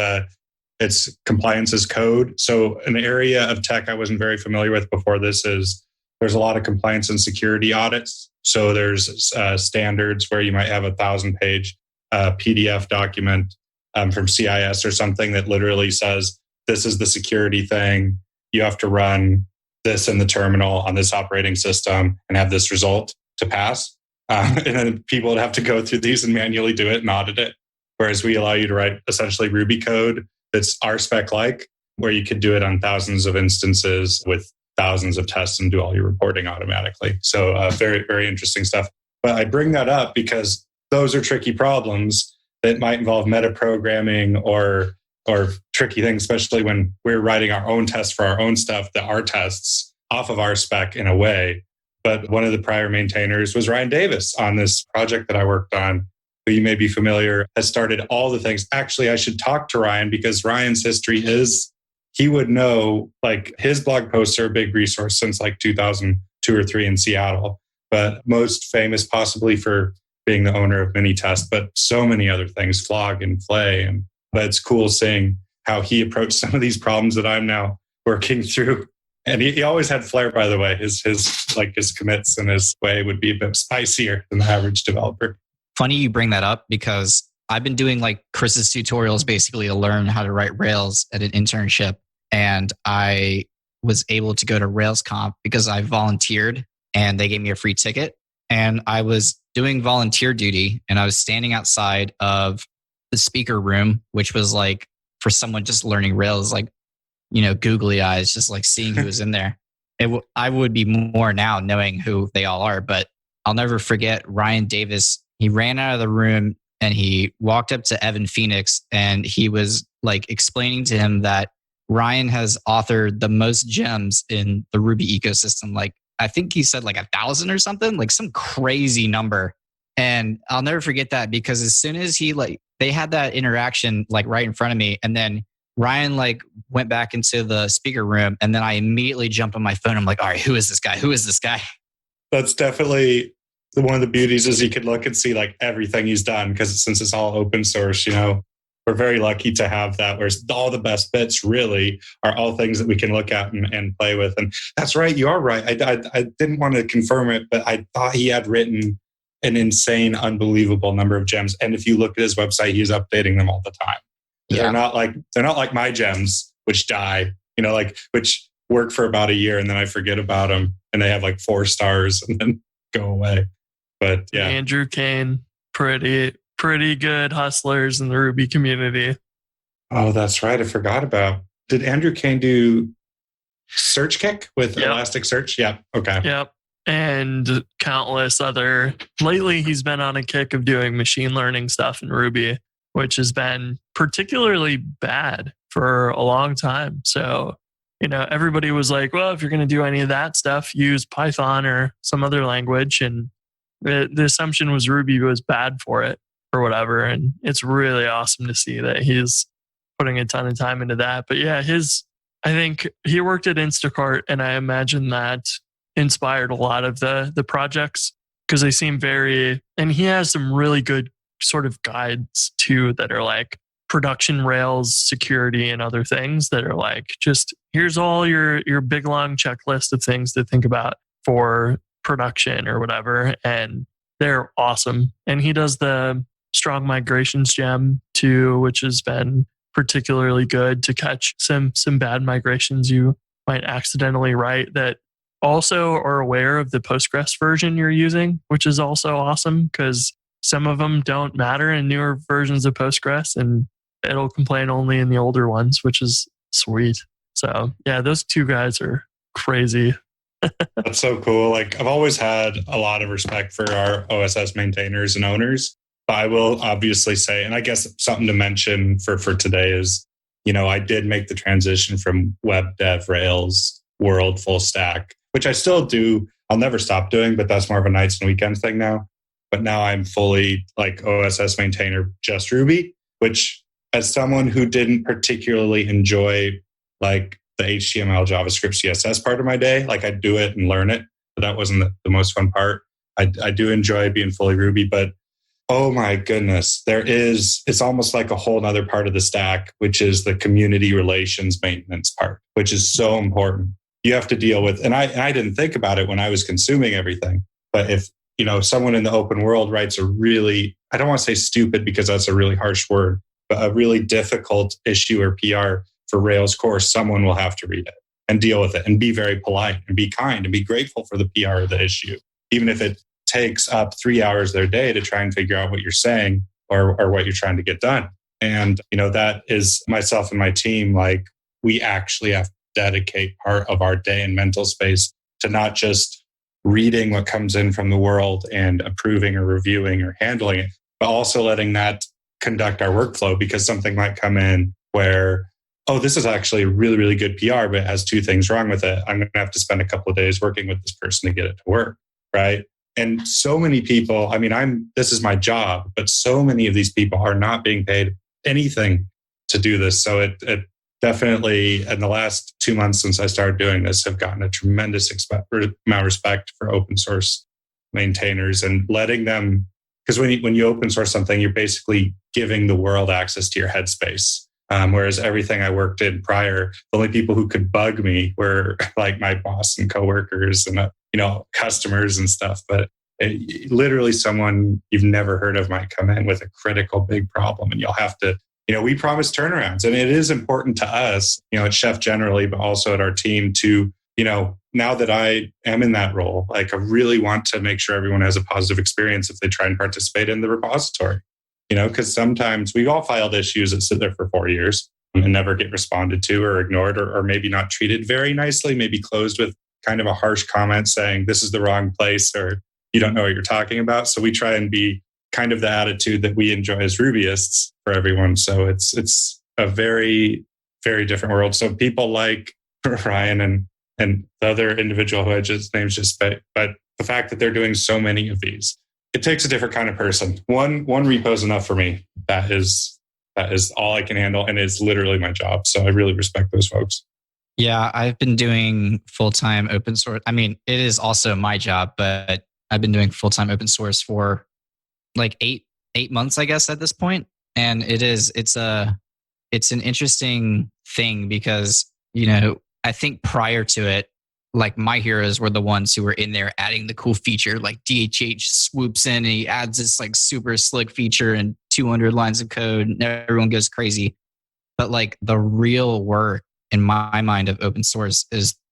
it's compliance as code. So an area of tech I wasn't very familiar with before this is there's a lot of compliance and security audits. So there's standards where you might have 1,000-page PDF document from CIS or something that literally says, this is the security thing. You have to run this in the terminal on this operating system and have this result to pass. And then people would have to go through these and manually do it and audit it. Whereas we allow you to write essentially Ruby code that's RSpec-like, where you could do it on thousands of instances with thousands of tests and do all your reporting automatically. So very, very interesting stuff. But I bring that up because those are tricky problems that might involve metaprogramming or tricky things, especially when we're writing our own tests for our own stuff that are tests off of our spec in a way. But one of the prior maintainers was Ryan Davis on this project that I worked on, who you may be familiar, has started all the things. Actually, I should talk to Ryan because Ryan's history is, he would know, like his blog posts are a big resource since like 2002 or 3 in Seattle, but most famous possibly for being the owner of Minitest, but so many other things, Flog and Flay. But it's cool seeing how he approached some of these problems that I'm now working through. And he always had flair, by the way. His commits and his way would be a bit spicier than the average developer. Funny you bring that up because I've been doing like Chris's tutorials basically to learn how to write Rails at an internship. And I was able to go to RailsConf because I volunteered and they gave me a free ticket. And I was doing volunteer duty and I was standing outside of the speaker room, which was like for someone just learning Rails, like, googly eyes, just like seeing who was in there. I would be more now knowing who they all are, but I'll never forget Ryan Davis. He ran out of the room and he walked up to Evan Phoenix and he was like explaining to him that Ryan has authored the most gems in the Ruby ecosystem. Like, I think he said like 1,000 or something, like some crazy number. And I'll never forget that because as soon as they had that interaction like right in front of me, and then Ryan like went back into the speaker room, and then I immediately jumped on my phone. I'm like, all right, who is this guy? Who is this guy? That's definitely one of the beauties is you could look and see like everything he's done because since it's all open source, we're very lucky to have that where all the best bits really are all things that we can look at and play with. And that's right. You are right. I didn't want to confirm it, but I thought he had written an insane, unbelievable number of gems. And if you look at his website, he's updating them all the time. Yeah. They're not like my gems, which die, which work for about a year and then I forget about them and they have like 4 stars and then go away. But yeah. Andrew Kane, pretty good hustlers in the Ruby community. Oh, that's right. I forgot about. Did Andrew Kane do Search Kick with Elasticsearch? Yeah. Okay. Yep. And countless other. Lately, he's been on a kick of doing machine learning stuff in Ruby, which has been particularly bad for a long time. So, everybody was like, well, if you're going to do any of that stuff, use Python or some other language. And the assumption was Ruby was bad for it or whatever. And it's really awesome to see that he's putting a ton of time into that. But yeah, I think he worked at Instacart, and I imagine that inspired a lot of the projects because they seem and he has some really good sort of guides too that are like production Rails security and other things that are like, just here's all your big long checklist of things to think about for production or whatever. And they're awesome. And he does the strong migrations gem too, which has been particularly good to catch some bad migrations you might accidentally write that also are aware of the Postgres version you're using, which is also awesome because some of them don't matter in newer versions of Postgres and it'll complain only in the older ones, which is sweet. So yeah, those 2 guys are crazy. That's so cool. Like I've always had a lot of respect for our OSS maintainers and owners. I will obviously say, and I guess something to mention for today is, I did make the transition from web dev Rails world full stack, which I still do. I'll never stop doing, but that's more of a nights and weekends thing now. But now I'm fully like OSS maintainer, just Ruby, which as someone who didn't particularly enjoy like the HTML, JavaScript, CSS part of my day, like I do it and learn it, but that wasn't the most fun part. I do enjoy being fully Ruby, but oh my goodness, it's almost like a whole other part of the stack, which is the community relations maintenance part, which is so important. You have to deal with, and I didn't think about it when I was consuming everything, but if, someone in the open world writes a really, I don't want to say stupid because that's a really harsh word, but a really difficult issue or PR for Rails course, someone will have to read it and deal with it and be very polite and be kind and be grateful for the PR of the issue, even if it takes up 3 hours of their day to try and figure out what you're saying or what you're trying to get done. And, that is myself and my team, like we actually have to dedicate part of our day and mental space to not just reading what comes in from the world and approving or reviewing or handling it, but also letting that conduct our workflow, because something might come in where, oh, this is actually a really, really good PR, but it has 2 things wrong with it. I'm going to have to spend a couple of days working with this person to get it to work, right? And so many people, this is my job, but so many of these people are not being paid anything to do this. So it definitely, in the last 2 months since I started doing this, have gotten a tremendous amount of respect for open source maintainers and letting them, because when you open source something, you're basically giving the world access to your headspace. Whereas everything I worked in prior, the only people who could bug me were like my boss and coworkers and customers and stuff. But literally someone you've never heard of might come in with a critical big problem, and you'll have to, we promise turnarounds, and it is important to us, at Chef generally, but also at our team to, now that I am in that role, like I really want to make sure everyone has a positive experience if they try and participate in the repository. Because sometimes we've all filed issues that sit there for 4 years and never get responded to or ignored or maybe not treated very nicely, maybe closed with kind of a harsh comment saying this is the wrong place or you don't know what you're talking about. So we try and be kind of the attitude that we enjoy as Rubyists for everyone. So it's a very, very different world. So people like Ryan and the other individual who I just named but the fact that they're doing so many of these, it takes a different kind of person. One repo is enough for me. That is all I can handle, and it's literally my job. So I really respect those folks. Yeah, I've been doing full-time open source. It is also my job, but I've been doing full-time open source for like eight months, I guess, at this point. And it's an interesting thing because, I think prior to it, like my heroes were the ones who were in there adding the cool feature, like DHH swoops in and he adds this like super slick feature and 200 lines of code and everyone goes crazy. But like the real work in my mind of open source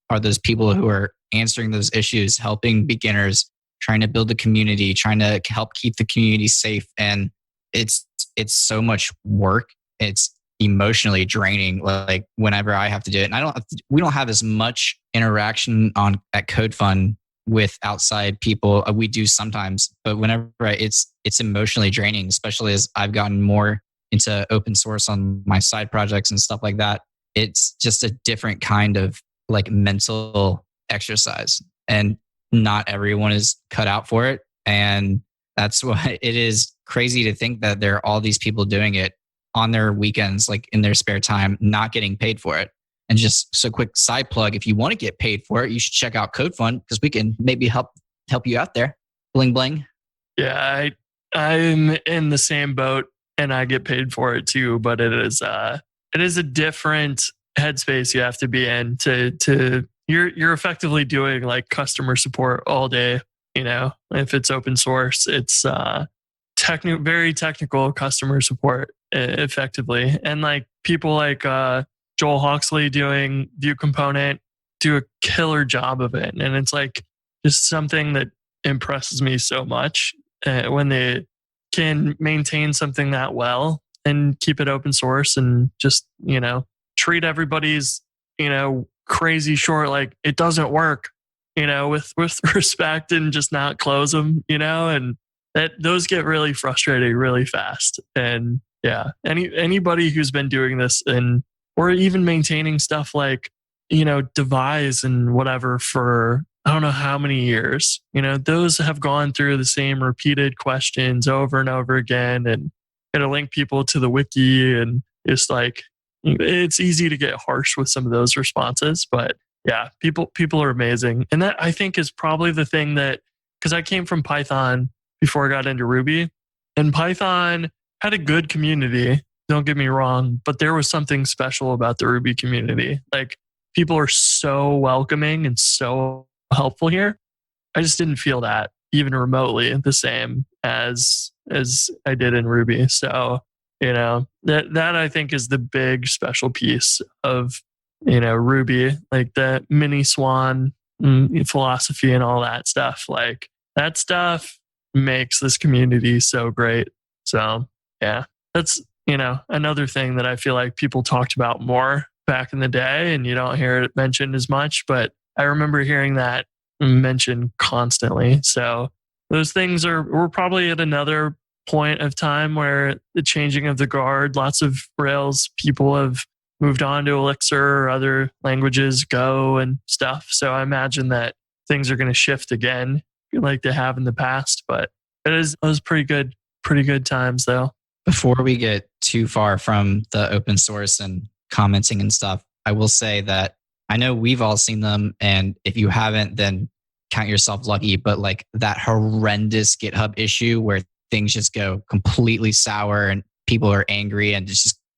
are those people who are answering those issues, helping beginners, trying to build the community, trying to help keep the community safe. And it's so much work. It's emotionally draining. Like whenever I have to do it, and we don't have as much interaction at CodeFund with outside people. We do sometimes, but whenever it's emotionally draining, especially as I've gotten more into open source on my side projects and stuff like that. It's just a different kind of like mental exercise, and not everyone is cut out for it. And that's why it is crazy to think that there are all these people doing it on their weekends, like in their spare time, not getting paid for it. And just so quick side plug, if you want to get paid for it, you should check out CodeFund because we can maybe help you out there. Bling bling. Yeah, I'm in the same boat and I get paid for it too, but it is a different headspace you have to be in to you're effectively doing like customer support all day. If it's open source, it's very technical customer support effectively. And like people like Joel Hawksley doing Vue Component do a killer job of it. And it's like just something that impresses me so much when they can maintain something that well and keep it open source and just, treat everybody's, crazy short, like it doesn't work, with respect and just not close them, and those get really frustrating really fast. And yeah, anybody who's been doing this or even maintaining stuff like, devise and whatever for I don't know how many years, those have gone through the same repeated questions over and over again, and got to link people to the wiki, and it's like, it's easy to get harsh with some of those responses, but yeah, people are amazing. And that I think is probably the thing that, because I came from Python before I got into Ruby, and Python had a good community, don't get me wrong, but there was something special about the Ruby community. Like, people are so welcoming and so helpful here. I just didn't feel that even remotely the same as I did in Ruby. So, that I think is the big special piece of, Ruby, like the mini swan philosophy and all that stuff. Like, that stuff makes this community so great. So yeah, that's, another thing that I feel like people talked about more back in the day, and you don't hear it mentioned as much, but I remember hearing that mentioned constantly. So those things we're probably at another point of time where the changing of the guard, lots of Rails people have moved on to Elixir or other languages, Go and stuff. So I imagine that things are going to shift again like they have in the past, but it was pretty good times though. Before we get too far from the open source and commenting and stuff, I will say that I know we've all seen them, and if you haven't, then count yourself lucky. But like that horrendous GitHub issue where things just go completely sour and people are angry, and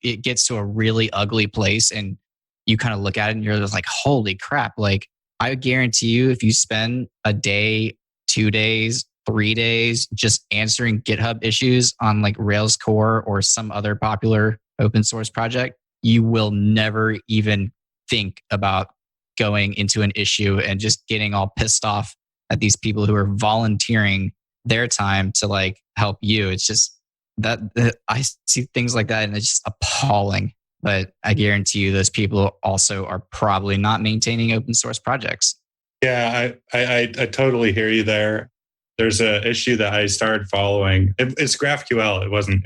it gets to a really ugly place, and you kind of look at it and you're just like, holy crap. Like, I guarantee you, if you spend a day, 2 days, 3 days just answering GitHub issues on like Rails core or some other popular open source project, you will never even think about going into an issue and just getting all pissed off at these people who are volunteering their time to like help you. It's just that I see things like that and it's just appalling. But I guarantee you those people also are probably not maintaining open source projects. Yeah, I totally hear you there. There's an issue that I started following. It's GraphQL. It wasn't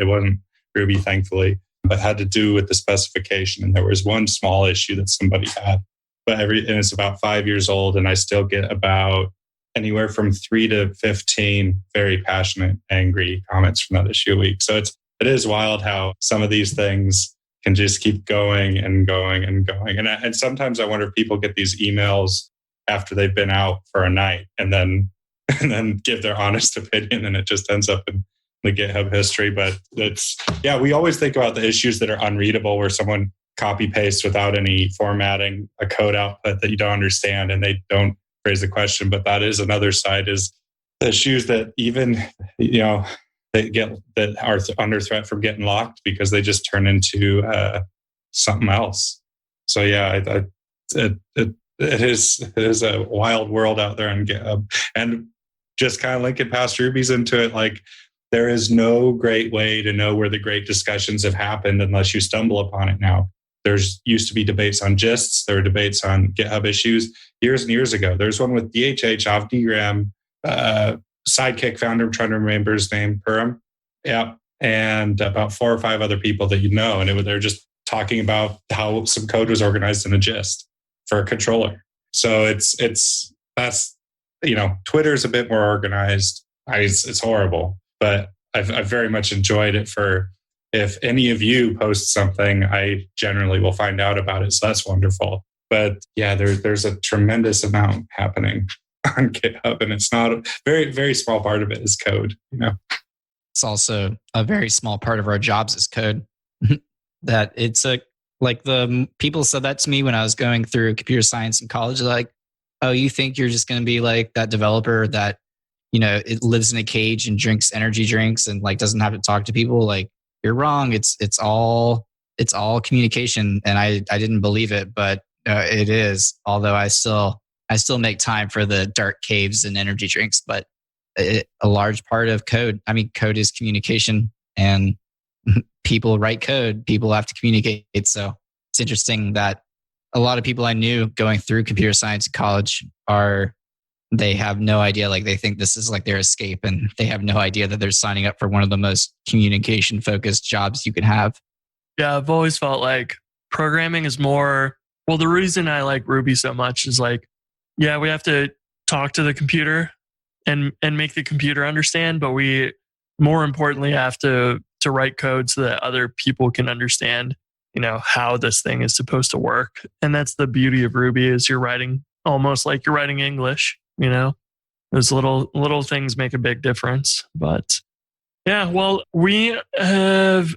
Ruby, thankfully, but had to do with the specification. And there was one small issue that somebody had, and it's about 5 years old, and I still get about anywhere from 3 to 15 very passionate, angry comments from that issue a week. So it is wild how some of these things can just keep going and going and going. And sometimes I wonder if people get these emails after they've been out for a night and then give their honest opinion, and it just ends up in the GitHub history. But we always think about the issues that are unreadable, where someone copy pastes without any formatting a code output that you don't understand and they don't phrase the question. But that is another side, is the issues that even, that are under threat from getting locked because they just turn into something else. So yeah, it is a wild world out there on GitHub. And just kind of linking past Rubies into it, like, there is no great way to know where the great discussions have happened unless you stumble upon it now. There's used to be debates on gists. There were debates on GitHub issues years and years ago. There's one with DHH, Avdi Graham, Sidekick founder, I'm trying to remember his name, Purim. Yeah. And about 4 or 5 other people that you know. And they're just talking about how some code was organized in a gist for a controller. So that's Twitter's a bit more organized. It's horrible, but I've very much enjoyed it. For if any of you post something, I generally will find out about it. So that's wonderful. But yeah, there's a tremendous amount happening on GitHub, and it's not a very, very small part of it is code. It's also a very small part of our jobs is code. That it's like the people said that to me when I was going through computer science in college. Like, oh, you think you're just going to be like that developer that, it lives in a cage and drinks energy drinks and like doesn't have to talk to people? Like, you're wrong. It's all communication. And I didn't believe it, but it is. Although I still make time for the dark caves and energy drinks, but a large part of code. I mean, code is communication, and people write code. People have to communicate. So it's interesting that a lot of people I knew going through computer science in college are they have no idea. Like they think this is like their escape, and they have no idea that they're signing up for one of the most communication focused jobs you can have. Yeah, I've always felt like programming is more, well, the reason I like Ruby so much is like, yeah, we have to talk to the computer and make the computer understand, but we more importantly have to write code so that other people can understand, how this thing is supposed to work. And that's the beauty of Ruby, is you're writing almost like you're writing English, those little things make a big difference. But yeah, well, we have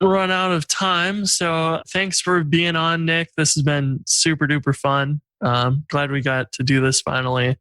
run out of time. So thanks for being on, Nick. This has been super duper fun. Glad we got to do this finally.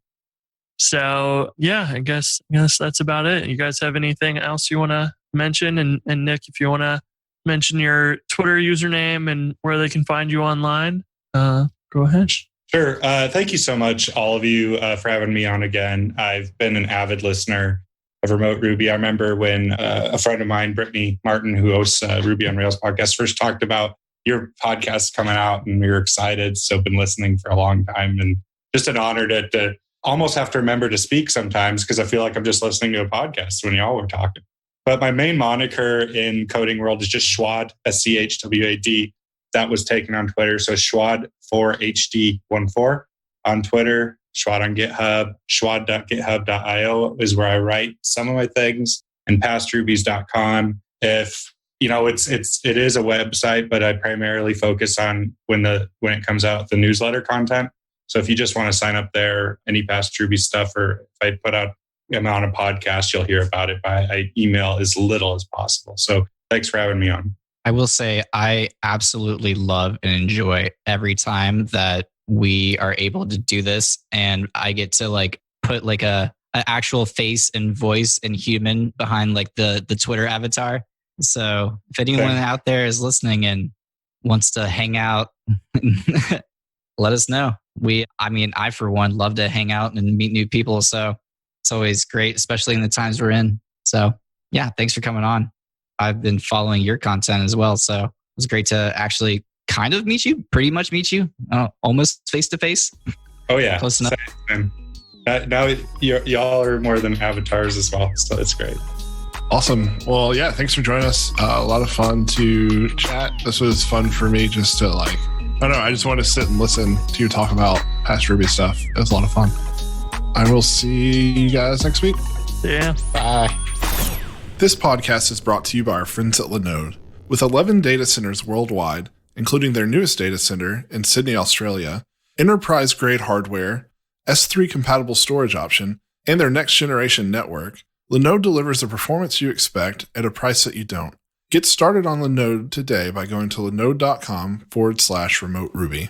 So yeah, I guess that's about it. You guys have anything else you want to mention? And Nick, if you want to mention your Twitter username and where they can find you online, go ahead. Sure. Thank you so much, all of you, for having me on again. I've been an avid listener of Remote Ruby. I remember when a friend of mine, Brittany Martin, who hosts Ruby on Rails podcast, first talked about your podcast coming out, and we were excited. So I've been listening for a long time, and just an honor to almost have to remember to speak sometimes, because I feel like I'm just listening to a podcast when y'all were talking. But my main moniker in coding world is just Schwad, SCHWAD. That was taken on Twitter. So Schwad4HD14 on Twitter, Schwad on GitHub, schwad.github.io is where I write some of my things, and pastrubies.com. If it is a website, but I primarily focus on when it comes out, the newsletter content. So if you just want to sign up there, any Past Ruby stuff, or if I put out I'm on a podcast, you'll hear about it by email as little as possible. So thanks for having me on. I will say I absolutely love and enjoy every time that we are able to do this, and I get to like put like an actual face and voice and human behind like the Twitter avatar. So if anyone out there is listening and wants to hang out, let us know. I for one love to hang out and meet new people. So it's always great, especially in the times we're in. So yeah, thanks for coming on. I've been following your content as well. So it was great to actually kind of pretty much meet you, almost face to face. Oh yeah. Close enough. Now y'all are more than avatars as well. So it's great. Awesome. Well, yeah, thanks for joining us. A lot of fun to chat. This was fun for me just to I don't know, I just want to sit and listen to you talk about Past Ruby stuff. It was a lot of fun. I will see you guys next week. Yeah. Bye. This podcast is brought to you by our friends at Linode. With 11 data centers worldwide, including their newest data center in Sydney, Australia, enterprise-grade hardware, S3-compatible storage option, and their next-generation network, Linode delivers the performance you expect at a price that you don't. Get started on Linode today by going to linode.com/remote Ruby.